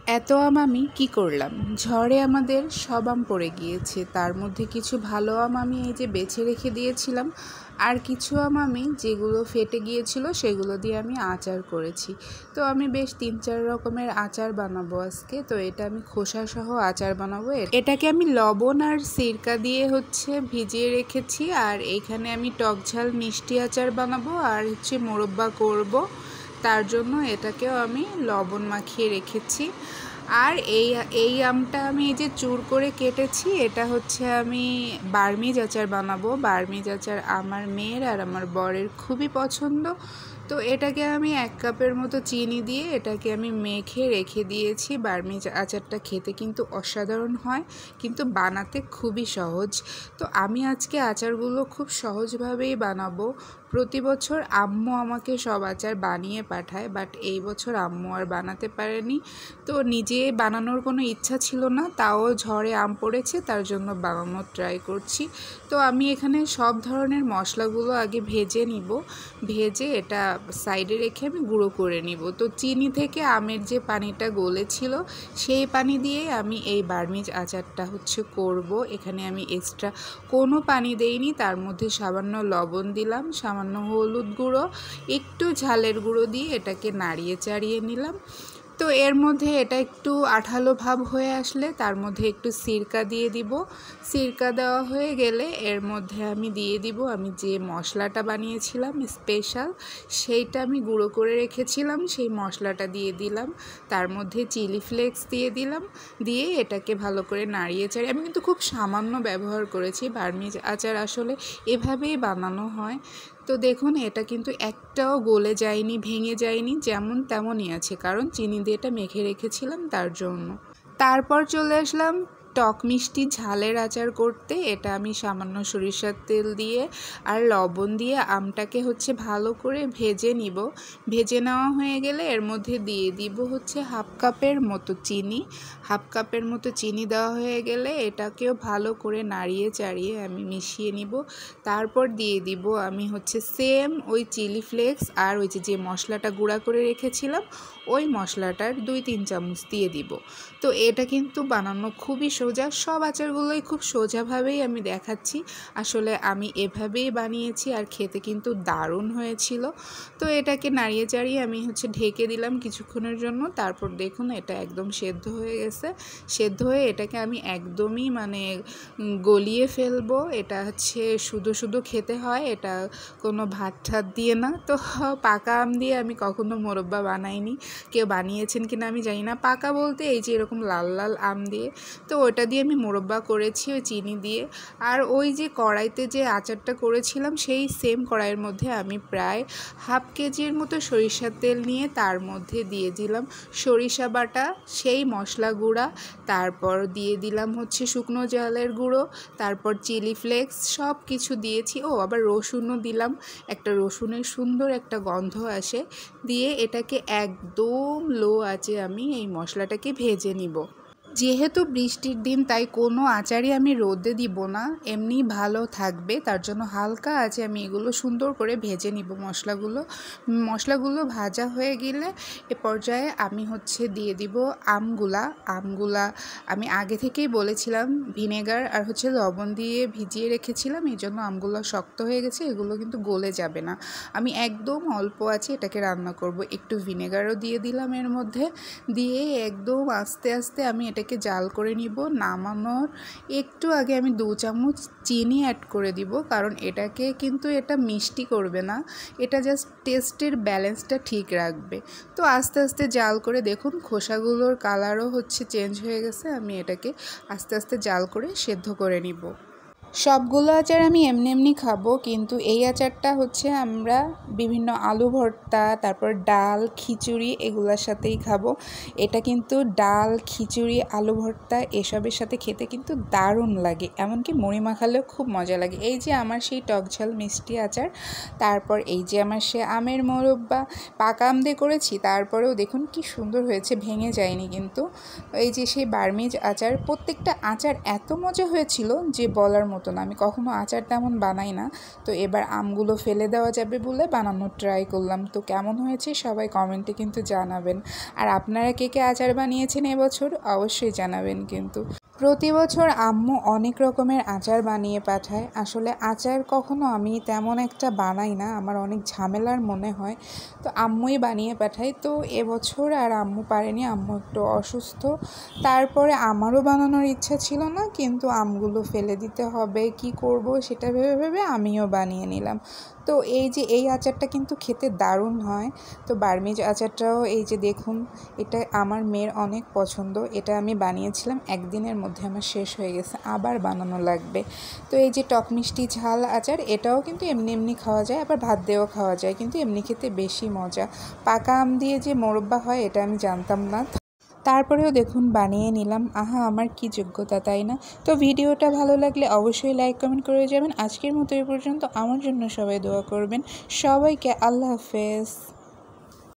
এত আম আমি কী করলাম, ঝড়ে আমাদের সব আম পড়ে গিয়েছে। তার মধ্যে কিছু ভালো আম আমি এই যে বেছে রেখে দিয়েছিলাম, আর কিছু আম আমি যেগুলো ফেটে গিয়েছিল সেগুলো দিয়ে আমি আচার করেছি। তো আমি বেশ 3-4 রকমের আচার বানাবো আজকে। তো এটা আমি খোসা সহ আচার বানাবো। এটাকে আমি লবণ আর সিরকা দিয়ে ভিজিয়ে রেখেছি। আর এইখানে আমি টক ঝাল মিষ্টি আচার বানাবো আর মোরব্বা করব। তার জন্য এটাকেও আমি লবণ মাখিয়ে রেখেছি। আর এই আমটা আমি এই যে চুর করে কেটেছি, এটা আমি বার্মিজ আচার বানাবো। বার্মিজ আচার আমার মেয়ের আর আমার বরের খুবই পছন্দ। তো এটাকে আমি 1 কাপের মতো চিনি দিয়ে এটাকে আমি মেখে রেখে দিয়েছি। বার্মিজ আচারটা খেতে কিন্তু অসাধারণ হয়, কিন্তু বানাতে খুবই সহজ। তো আমি আজকে আচারগুলো খুব সহজভাবেই বানাবো। প্রতি বছর আম্মু আমাকে সব আচার বানিয়ে পাঠায়, বাট এই বছর আম্মু আর বানাতে পারেনি। তো নিজে বানানোর কোনো ইচ্ছা ছিল না, তাও ঝড়ে আম পড়েছে তার জন্য বানানোর ট্রাই করছি। তো আমি এখানে সব ধরনের মশলাগুলো আগে ভেজে নিব। ভেজে এটা সাইডে রেখে আমি গুঁড়ো করে নিব। তো চিনি থেকে আমের যে পানিটা গলেছিল সেই পানি দিয়ে আমি এই বার্মিজ আচারটা করব। এখানে আমি এক্সট্রা কোনো পানি দেইনি, তার মধ্যে সামান্য লবণ দিলাম, সামান্য হলুদ গুঁড়ো, একটু ঝালের গুঁড়ো দিয়ে এটাকে নাড়িয়ে চাড়িয়ে নিলাম। তো এর মধ্যে এটা একটু আঠালো ভাব হয়ে আসলে তার মধ্যে একটু সিরকা দিয়ে দিব। সিরকা দেওয়া হয়ে গেলে এর মধ্যে আমি দিয়ে দিব আমি যে মশলাটা বানিয়েছিলাম স্পেশাল, সেইটা আমি গুঁড়ো করে রেখেছিলাম, সেই মশলাটা দিয়ে দিলাম। তার মধ্যে চিলি ফ্লেক্স দিয়ে দিলাম, দিয়ে এটাকে ভালো করে নাড়িয়ে চাড়িয়ে আমি কিন্তু খুব সামান্য ব্যবহার করেছি। বার্মিজ আচার আসলে এভাবেই বানানো হয়। তো দেখুন এটা কিন্তু একটাও গলে যায়নি, ভেঙে যায়নি, যেমন তেমনই আছে, কারণ চিনি দিয়ে এটা মেখে রেখেছিলাম তার জন্য। তারপর চলে আসলাম টক মিষ্টি ঝালের আচার করতে। এটা আমি সামান্য সরিষার তেল দিয়ে আর লবণ দিয়ে আমটাকে ভালো করে ভেজে নিব। ভেজে নেওয়া হয়ে গেলে এর মধ্যে দিয়ে দিব 1/2 কাপের মতো চিনি। 1/2 কাপের মতো চিনি দেওয়া হয়ে গেলে এটাকেও ভালো করে নাড়িয়ে চাড়িয়ে আমি মিশিয়ে নিব। তারপর দিয়ে দিব আমি সেম ওই চিলি ফ্লেক্স আর ওই যে মশলাটা গুঁড়া করে রেখেছিলাম ওই মশলাটার 2-3 চামচ দিয়ে দিব। তো এটা কিন্তু বানানো খুবই সোজা, সব আচারগুলোই খুব সোজাভাবেই আমি দেখাচ্ছি। আসলে আমি এভাবেই বানিয়েছি আর খেতে কিন্তু দারুণ হয়েছিল। তো এটাকে নাড়িয়ে চাড়িয়ে আমি ঢেকে দিলাম কিছুক্ষণের জন্য। তারপর দেখুন এটা একদম সেদ্ধ হয়ে গেছে। সেদ্ধ হয়ে এটাকে আমি একদমই গলিয়ে ফেলবো। এটা শুধু শুধু খেতে হয়, এটা কোনো ভাত ঠাত দিয়ে না। তো পাকা আম দিয়ে আমি কখনো মোরব্বা বানাইনি, কেউ বানিয়েছেন কিনা আমি জানি না। পাকা বলতে এই যে এরকম লাল লাল আম দিয়ে, তো ওটা দিয়ে আমি মোরব্বা করেছি ওই চিনি দিয়ে। আর ওই যে কড়াইতে যে আচারটা করেছিলাম সেই সেম কড়াইয়ের মধ্যে আমি প্রায় 1/2 কেজির মতো সরিষার তেল নিয়ে তার মধ্যে দিয়ে দিলাম সরিষা বাটা, সেই মশলা গুঁড়া, তারপর দিয়ে দিলাম শুকনো ঝালের গুঁড়ো, তারপর চিলি ফ্লেক্স, সব কিছু দিয়েছি। ও আবার রসুনও দিলাম, একটা রসুনের সুন্দর একটা গন্ধ আসে। দিয়ে এটাকে একদম লো আঁচে আমি এই মশলাটাকে ভেজে নিব। যেহেতু বৃষ্টির দিন তাই কোনো আচারই আমি রোদে দিব না, এমনি ভালো থাকবে, তার জন্য হালকা আছে আমি এগুলো সুন্দর করে ভেজে নিব। মশলাগুলো ভাজা হয়ে গেলে এ পর্যায়ে আমি দিয়ে দিব আমগুলা আমি আগে থেকেই বলেছিলাম ভিনেগার আর লবণ দিয়ে ভিজিয়ে রেখেছিলাম, এই জন্য আমগুলো শক্ত হয়ে গেছে, এগুলো কিন্তু গলে যাবে না। আমি একদম অল্প আছে এটাকে রান্না করব। একটু ভিনেগারও দিয়ে দিলাম এর মধ্যে, দিয়ে একদম আস্তে আস্তে আমি এটাকে জাল করে নিব। নামানোর একটু আগে আমি 2 চামচ চিনি অ্যাড করে দিব, কারণ এটাকে কিন্তু এটা মিষ্টি করবে না, এটা জাস্ট টেস্টের ব্যালেন্সটা ঠিক রাখবে। তো আস্তে আস্তে জাল করে দেখুন খোসাগুলোর কালারও চেঞ্জ হয়ে গেছে। আমি এটাকে আস্তে আস্তে জাল করে সেদ্ধ করে নিব। সবগুলো আচার আমি এমনি এমনি খাবো, কিন্তু এই আচারটা আমরা বিভিন্ন আলু ভর্তা, তারপর ডাল, খিচুড়ি এগুলোর সাথেই খাবো। এটা কিন্তু ডাল, খিচুড়ি, আলু ভর্তা এসবের সাথে খেতে কিন্তু দারুণ লাগে, এমনকি মুড়ি মাখালেও খুব মজা লাগে। এই যে আমার সেই টক ঝাল মিষ্টি আচার, তারপর এই যে আমার সে আমের মোরব্বা, পাকা আম দিয়ে করেছি, তারপরেও দেখুন কি সুন্দর হয়েছে, ভেঙে যায়নি কিন্তু। এই যে সেই বার্মিজ আচার, প্রত্যেকটা আচার এত মজা হয়েছিল যে বলার মতো মতো না, আমি কখনো আচার তেমন বানাই না। তো এবার আমগুলো ফেলে দেওয়া যাবে বলে বানানোর ট্রাই করলাম। তো কেমন হয়েছে সবাই কমেন্টে কিন্তু জানাবেন। আর আপনারা কে কে আচার বানিয়েছেন এবছর অবশ্যই জানাবেন কিন্তু। প্রতি বছর আম্মু অনেক রকমের আচার বানিয়ে পাঠায়। আসলে আচার কখনো আমি তেমন একটা বানাই না, আমার অনেক ঝামেলার মনে হয়, তো আম্মুই বানিয়ে পাঠায়। তো এবছর আর আম্মু পারেনি, আম্মু একটু অসুস্থ। তারপরে আমারও বানানোর ইচ্ছা ছিল না, কিন্তু আমগুলো ফেলে দিতে হবে, কি করব সেটা ভেবে ভেবে আমিও বানিয়ে নিলাম। তো এই যে এই আচারটা কিন্তু খেতে দারুণ হয়। তো বার্মিজ আচারটাও এই যে দেখুন, এটা আমার মেয়ের অনেক পছন্দ। এটা আমি বানিয়েছিলাম একদিনের মধ্যে আমার শেষ হয়ে গেছে, আবার বানানো লাগবে। তো এই যে টক মিষ্টি ঝাল আচার, এটাও কিন্তু এমনি এমনি খাওয়া যায়, আবার ভাত দিয়েও খাওয়া যায়, কিন্তু এমনি খেতে বেশি মজা। পাকা আম দিয়ে যে মোরব্বা হয় এটা আমি জানতাম না, তারপরেও দেখুন বানিয়ে নিলাম। আহা, আমার কি যোগ্যতা, তাই না? তো ভিডিওটা ভালো লাগলে অবশ্যই লাইক কমেন্ট করে যাবেন। আজকের মতো এই পর্যন্ত। আমার জন্য সবাই দোয়া করবেন। সবাইকে আল্লাহ হাফেজ।